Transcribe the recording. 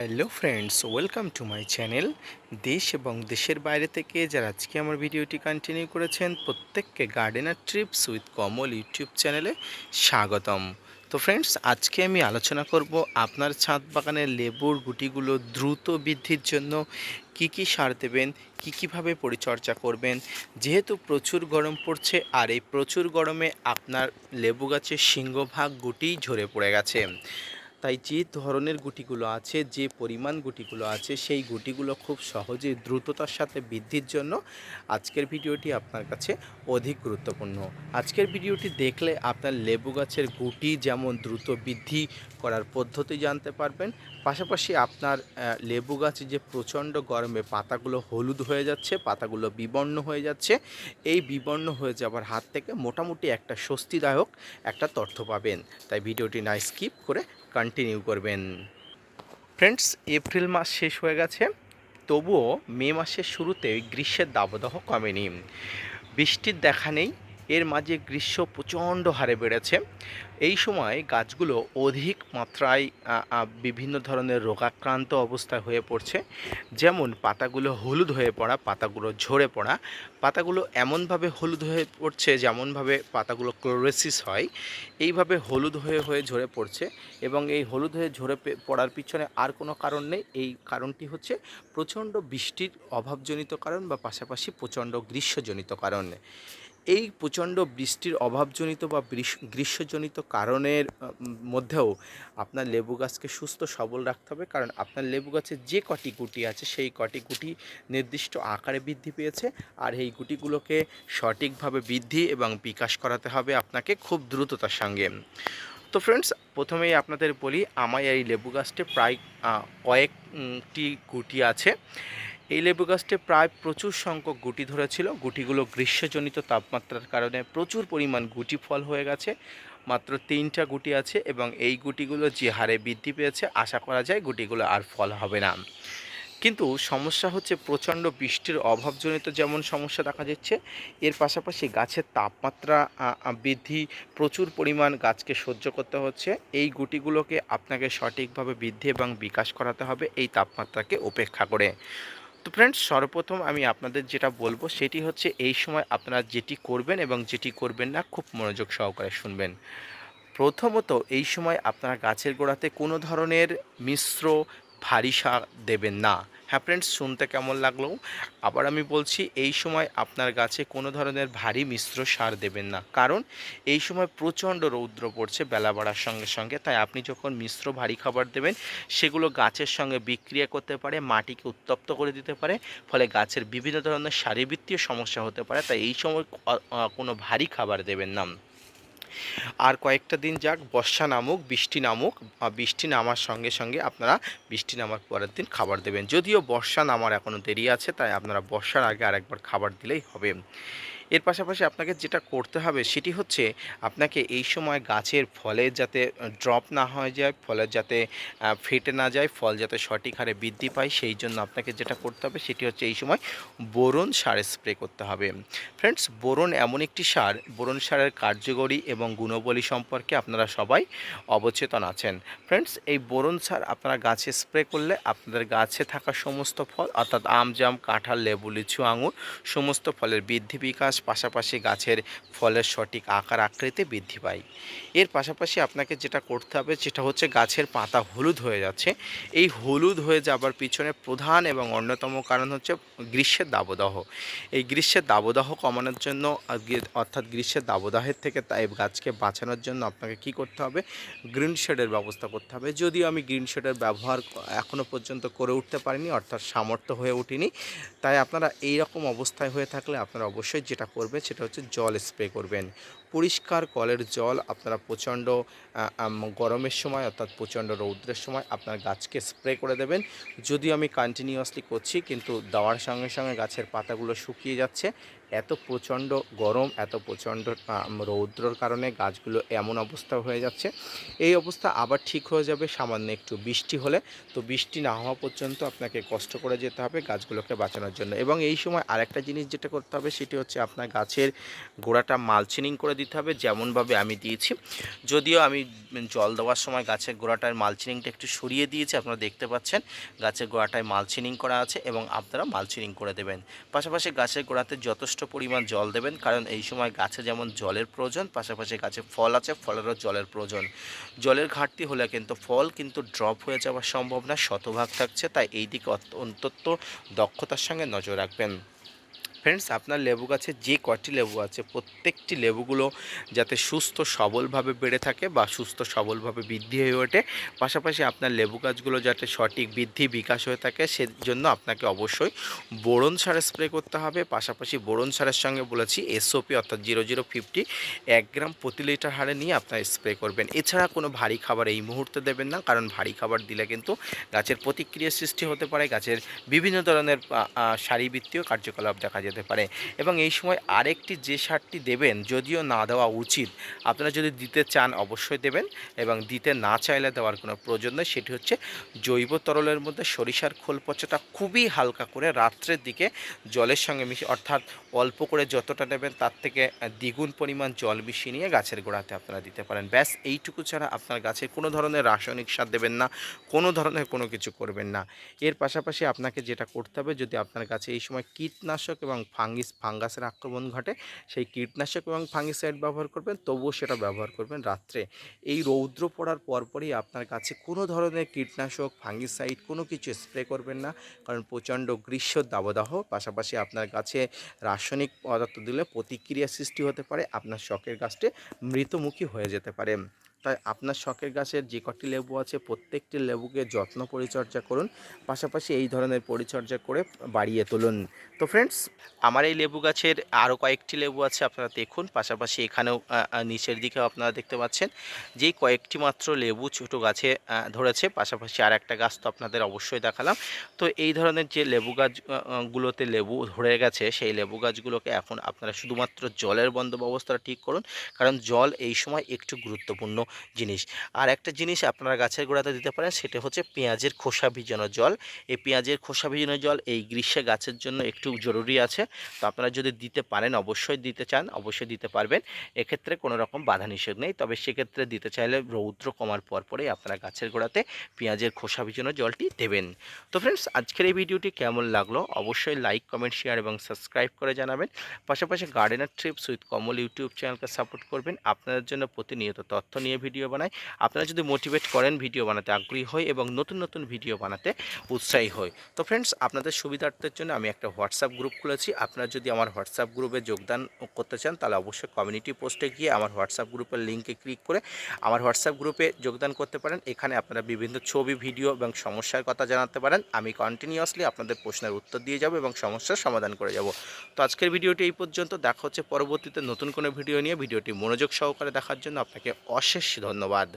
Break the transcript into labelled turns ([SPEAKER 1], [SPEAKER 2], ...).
[SPEAKER 1] Hello friends, welcome to my channel. দেশ এবং দেশের বাইরে থেকে যারা আজকে আমার ভিডিওটি কন্টিনিউ করেছেন প্রত্যেককে gardener TRIPS with Kamal YouTube চ্যানেলে স্বাগতম। তো ফ্রেন্ডস, আজকে আমি আলোচনা করব আপনার ছাদ বাগানের লেবুর গুটিগুলো দ্রুত বৃদ্ধির জন্য কি কি সার দেবেন, কীভাবে পরিচর্যা করবেন। যেহেতু প্রচুর গরম পড়ছে আর এই প্রচুর গরমে আপনার লেবু গাছের সিংহভাগ গুটিই ঝরে পড়ে গেছে, তাই যে ধরনের গুটিগুলো আছে, যে পরিমাণ গুটিগুলো আছে, সেই গুটিগুলো খুব সহজে দ্রুততার সাথে বৃদ্ধির জন্য আজকের ভিডিওটি আপনার কাছে অধিক গুরুত্বপূর্ণ। আজকের ভিডিওটি দেখলে আপনার লেবু গাছের গুটি যেমন দ্রুত বৃদ্ধি করার পদ্ধতি জানতে পারবেন, পাশাপাশি আপনার লেবু গাছে যে প্রচণ্ড গরমে পাতাগুলো হলুদ হয়ে যাচ্ছে, পাতাগুলো বিবর্ণ হয়ে যাচ্ছে, এই বিবর্ণ হয়ে যাওয়ার হাত থেকে মোটামুটি একটা স্বস্তিদায়ক একটা তথ্য পাবেন। তাই ভিডিওটি না স্কিপ করে কন্টিনিউ করবেন। ফ্রেন্ডস, এপ্রিল মাস শেষ হয়ে গেছে, তবুও মে মাসের শুরুতে গ্রীষ্মের দাবদাহ কমেনি। বৃষ্টির দেখা নেই, এর মাঝে গ্রীষ্ম প্রচণ্ড হারে বেড়েছে। এই সময় গাছগুলো অধিক মাত্রায় বিভিন্ন ধরনের রোগাক্রান্ত অবস্থায় হয়ে পড়ছে। যেমন পাতাগুলো হলুদ হয়ে পড়া, পাতাগুলো ঝরে পড়া, পাতাগুলো এমনভাবে হলুদ হয়ে পড়ছে যেমনভাবে পাতাগুলো ক্লোরোসিস হয়, এইভাবে হলুদ হয়ে হয়ে ঝরে পড়ছে। এবং এই হলুদ হয়ে ঝরে পড়ার পিছনে আর কোনো কারণ নেই, এই কারণটি হচ্ছে প্রচণ্ড বৃষ্টির অভাবজনিত কারণ বা পাশাপাশি প্রচণ্ড গ্রীষ্মজনিত কারণ। এই প্রচণ্ড বৃষ্টির অভাবজনিত বা গ্রীষ্মজনিত কারণের মধ্যেও আপনার লেবু গাছকে সুস্থ সবল রাখতে হবে, কারণ আপনার লেবু গাছে যে কটি গুটি আছে সেই কটি গুটি নির্দিষ্ট আকারে বৃদ্ধি পেয়েছে, আর এই গুটিগুলোকে সঠিকভাবে বৃদ্ধি এবং বিকাশ করাতে হবে আপনাকে খুব দ্রুততার সঙ্গে। তো ফ্রেন্ডস, প্রথমেই আপনাদের বলি, আমার এই লেবু গাছটি প্রায় কয়েকটি গুটি আছে। এই লেবু গাছটি প্রায় প্রচুর সংখ্যক গুটি ধরেছিল। গুটিগুলো গ্রীষ্মজনিত তাপমাত্রার কারণে প্রচুর পরিমাণ গুটি ফল হয়ে গেছে। মাত্র 3টা গুটি আছে এবং এই গুটিগুলো যে হারে বৃদ্ধি পেয়েছে আশা করা যায় গুটিগুলো আর ফল হবে না। কিন্তু সমস্যা হচ্ছে প্রচণ্ড বৃষ্টির অভাবজনিত যেমন সমস্যা দেখা যাচ্ছে, এর পাশাপাশি গাছের তাপমাত্রা বৃদ্ধি, প্রচুর পরিমাণ গাছকে সহ্য করতে হচ্ছে। এই গুটিগুলোকে আপনাকে সঠিকভাবে বৃদ্ধি এবং বিকাশ করাতে হবে এই তাপমাত্রাকে উপেক্ষা করে। তো ফ্রেন্ডস, সর্বপ্রথম আমি আপনাদের যেটা বলবো সেটি হচ্ছে, এই সময় আপনারা যেটি করবেন এবং যেটি করবেন না খুব মনোযোগ সহকারে শুনবেন। প্রথমত, এই সময় আপনারা গাছের গোড়াতে কোনো ধরনের মিশ্র ভারী সার দেবেন না। হ্যাঁ ফ্রেন্ডস, শুনতে কেমন লাগলো? আবার আমি বলছি, এই সময় আপনার গাছে কোনো ধরনের ভারী মিশ্র সার দেবেন না, কারণ এই সময় প্রচণ্ড রৌদ্র পড়ছে বেলা বাড়ার সঙ্গে সঙ্গে। তাই আপনি যখন মিশ্র ভারী খাবার দেবেন, সেগুলো গাছের সঙ্গে বিক্রিয়া করতে পারে, মাটিকে উত্তপ্ত করে দিতে পারে, ফলে গাছের বিভিন্ন ধরনের শারীরবৃত্তীয় সমস্যা হতে পারে। তাই এই সময় কোনো ভারী খাবার দেবেন না। আর কয়েকটা দিন যাক, বর্ষা নামুক, বৃষ্টি নামুক, বৃষ্টি নামার সঙ্গে সঙ্গে আপনারা বৃষ্টি নামার পরের দিন খাবার দেবেন। যদিও বর্ষা নামার এখনও দেরি আছে, তাই আপনারা বর্ষার আগে আরেকবার খাবার দিলেই হবে। এর পাশাপাশি আপনাকে যেটা করতে হবে সেটি হচ্ছে, আপনাকে এই সময় গাছের ফলে যাতে ড্রপ না হয়ে যায়, ফলে যাতে ফেটে না যায়, ফল যাতে সঠিক হারে বৃদ্ধি পায়, সেই জন্য আপনাকে যেটা করতে হবে সেটি হচ্ছে এই সময় বোরন সার স্প্রে করতে হবে। ফ্রেন্ডস, বোরন এমন একটি সার, বোরন সারের কার্যকরী এবং গুণাবলী সম্পর্কে আপনারা সবাই অবচেতন আছেন। ফ্রেন্ডস, এই বোরন সার আপনারা গাছে স্প্রে করলে আপনাদের গাছে থাকা সমস্ত ফল, অর্থাৎ আম, জাম, কাঁঠাল, লেবু, লিচু, আঙুর, সমস্ত ফলের বৃদ্ধি বিকাশ, পাশাপাশি গাছের ফলের সঠিক আকার আকৃতি বৃদ্ধি পায়। এর পাশাপাশি আপনাকে যেটা করতে হবে সেটা হচ্ছে, গাছের পাতা হলুদ হয়ে যাচ্ছে, এই হলুদ হয়ে যাবার পিছনে প্রধান এবং অন্যতম কারণ হচ্ছে গ্রীষ্মের দাবদাহ। এই গ্রীষ্মের দাবদাহ কমানোর জন্য, অর্থাৎ গ্রীষ্মের দাবদাহের থেকে তাই গাছকে বাঁচানোর জন্য আপনাকে কি করতে হবে, গ্রিন শেডের ব্যবস্থা করতে হবে। যদিও আমি গ্রিন শেডের ব্যবহার এখনও পর্যন্ত করে উঠতে পারিনি, অর্থাৎ সামর্থ্য হয়ে উঠিনি। তাই আপনারা এই রকম অবস্থায় হয়ে থাকলে আপনারা অবশ্যই যেটা করবেন সেটা হচ্ছে জল স্প্রে করবেন। পরিষ্কার কলের জল আপনারা প্রচণ্ড গরমের সময়, অর্থাৎ প্রচণ্ড রৌদ্রের সময় আপনার গাছকে স্প্রে করে দেবেন। যদিও আমি কন্টিনিউয়াসলি করছি, কিন্তু দেওয়ার সঙ্গে সঙ্গে গাছের পাতাগুলো শুকিয়ে যাচ্ছে। এত প্রচণ্ড গরম, এত প্রচণ্ড রৌদ্রর কারণে গাছগুলো এমন অবস্থা হয়ে যাচ্ছে। এই অবস্থা আবার ঠিক হয়ে যাবে সামান্য একটু বৃষ্টি হলে। তো বৃষ্টি না হওয়া পর্যন্ত আপনাকে কষ্ট করে যেতে হবে গাছগুলোকে বাঁচানোর জন্য। এবং এই সময় আরেকটা জিনিস যেটা করতে হবে সেটি হচ্ছে, আপনার গাছের গোড়াটা মালচিনিং করে দিতে হবে যেমনভাবে আমি দিয়েছি। যদিও আমি জল দেওয়ার সময় গাছের গোড়াটার মালচিনিংটা একটু সরিয়ে দিয়েছি, আপনারা দেখতে পাচ্ছেন গাছের গোড়াটায় মালচিনিং করা আছে এবং আপনারা মালচিনিং করে দেবেন। পাশাপাশি গাছের গোড়াতে যথেষ্ট পরিমাণ জল দেবেন, কারণ এই সময় গাছে যেমন জলের প্রয়োজন, পাশাপাশি গাছে ফল আছে, ফলেরও জলের প্রয়োজন। জলের ঘাটতি হলে কিন্তু ফল কিন্তু ড্রপ হয়ে যাওয়ার সম্ভাবনা শতভাগ থাকছে, তাই এই দিকে অন্তত দক্ষতার সঙ্গে নজর রাখবেন। ফ্রেন্ডস, আপনার লেবু গাছে যে কটি লেবু আছে প্রত্যেকটি লেবুগুলো যাতে সুস্থ সবলভাবে বেড়ে থাকে বা সুস্থ সবলভাবে বৃদ্ধি হয়ে ওঠে, পাশাপাশি আপনার লেবু গাছগুলো যাতে সঠিক বৃদ্ধি বিকাশ হয়ে থাকে, সেজন্য আপনাকে অবশ্যই বোরন সার স্প্রে করতে হবে। পাশাপাশি বোরন সারের সঙ্গে বলেছি এসওপি অর্থাৎ 0050 1 গ্রাম প্রতি লিটার হারে নিয়ে আপনারা স্প্রে করবেন। এছাড়া কোনো ভারী খাবার এই মুহূর্তে দেবেন না, কারণ ভারী খাবার দিলে কিন্তু গাছের প্রতিক্রিয়া সৃষ্টি হতে পারে, গাছের বিভিন্ন ধরনের শারীরবৃত্তীয় কার্যকলাপ দেখা যেতে পারে। এবং এই সময় আরেকটি যে সারটি দেবেন, যদিও না দেওয়া উচিত, আপনারা যদি দিতে চান অবশ্যই দেবেন এবং দিতে না চাইলে দেওয়ার কোনো প্রয়োজন নেই, সেটি হচ্ছে জৈব তরলের মধ্যে সরিষার খোল পচাটা খুবই হালকা করে রাত্রের দিকে জলের সঙ্গে মিশিয়ে, অর্থাৎ অল্প করে যতটা নেবেন তার থেকে দ্বিগুণ পরিমাণ জল মিশিয়ে নিয়ে গাছের গোড়াতে আপনারা দিতে পারেন। ব্যাস এইটুকু ছাড়া আপনার গাছে কোনো ধরনের রাসায়নিক সার দেবেন না, কোনো ধরনের কোনো কিছু করবেন না। এর পাশাপাশি আপনাকে যেটা করতে হবে, যদি আপনার কাছে এই সময় কীটনাশক এবং ফাঙ্গাসের আক্রমণ ঘটে, সেই কীটনাশক এবং ফাঙ্গিসাইড ব্যবহার করবেন, তবুও সেটা ব্যবহার করবেন রাত্রে। এই রৌদ্র পড়ার পরপরই আপনার কাছে কোনো ধরনের কীটনাশক ফাঙ্গিসাইড কোনো কিছু স্প্রে করবেন না, কারণ প্রচণ্ড গ্রীষ্ম দাবদাহ, পাশাপাশি আপনার গাছে রাসায়নিক পদার্থ দিলে প্রতিক্রিয়া সৃষ্টি হতে পারে, আপনার শখের গাছটি মৃতমুখী হয়ে যেতে পারে। তাই আপনার শখের গাছের যে কটি লেবু আছে প্রত্যেকটি লেবুকে যত্ন পরিচর্যা করুন, পাশাপাশি এই ধরনের পরিচর্যা করে বাড়িয়ে তুলুন। তো ফ্রেন্ডস, আমার এই লেবু গাছের আরও কয়েকটি লেবু আছে, আপনারা দেখুন। পাশাপাশি এখানেও নিচের দিকেও আপনারা দেখতে পাচ্ছেন যেই কয়েকটি মাত্র লেবু ছোটো গাছে ধরেছে, পাশাপাশি আর একটা গাছ তো আপনাদের অবশ্যই দেখালাম। তো এই ধরনের যে লেবু গাছ গুলোতে লেবু ধরে গেছে, সেই লেবু গাছগুলোকে এখন আপনারা শুধুমাত্র জলের বন্দোবস্তটা ঠিক করুন, কারণ জল এই সময় একটু গুরুত্বপূর্ণ জিনিস। আর একটা জিনিস আপনারা গাছের গোড়াতে দিতে পারেন, সেটা হচ্ছে পেঁয়াজের খোসা ভিজানো জল। এই পেঁয়াজের খোসা ভিজানো জল এই গ্রীষ্মে গাছের জন্য একটু জরুরি আছে, তো আপনারা যদি দিতে পারেন, অবশ্যই দিতে চান অবশ্যই দিতে পারবেন, এক্ষেত্রে কোনো রকম বাধা নিষেধ নেই। তবে সেক্ষেত্রে দিতে চাইলে রৌদ্র কমার পরেই আপনারা গাছের গোড়াতে পেঁয়াজের খোসা ভিজানো জলটি দেবেন। তো ফ্রেন্ডস, আজকের এই ভিডিওটি কেমন লাগলো অবশ্যই লাইক, কমেন্ট, শেয়ার এবং সাবস্ক্রাইব করে জানাবেন। পাশাপাশি gardener TRIPS with Kamal YouTube চ্যানেলকে সাপোর্ট করবেন। আপনাদের জন্য প্রতিনিয়ত তথ্য নিয়ে ভিডিও বানাই। আপনারা যদি মোটিভেট করেন, ভিডিও বানাতে আগ্রহী হয় এবং নতুন নতুন ভিডিও বানাতে উৎসাহী হয়। তো ফ্রেন্ডস, আপনাদের সুবিধার্থের জন্য আমি একটা হোয়াটসঅ্যাপ গ্রুপ খুলেছি। আপনারা যদি আমার হোয়াটসঅ্যাপ গ্রুপে যোগদান করতে চান, তাহলে অবশ্যই কমিউনিটি পোস্টে গিয়ে আমার হোয়াটসঅ্যাপ গ্রুপের লিঙ্কে ক্লিক করে আমার হোয়াটসঅ্যাপ গ্রুপে যোগদান করতে পারেন। এখানে আপনারা বিভিন্ন ছবি, ভিডিও এবং সমস্যার কথা জানাতে পারেন। আমি কন্টিনিউয়াসলি আপনাদের প্রশ্নের উত্তর দিয়ে যাব এবং সমস্যার সমাধান করে যাব। তো আজকের ভিডিওটি এই পর্যন্ত, দেখা হচ্ছে পরবর্তীতে নতুন কোনো ভিডিও নিয়ে। ভিডিওটি মনোযোগ সহকারে দেখার জন্য আপনাকে অশেষ ধন্যবাদ।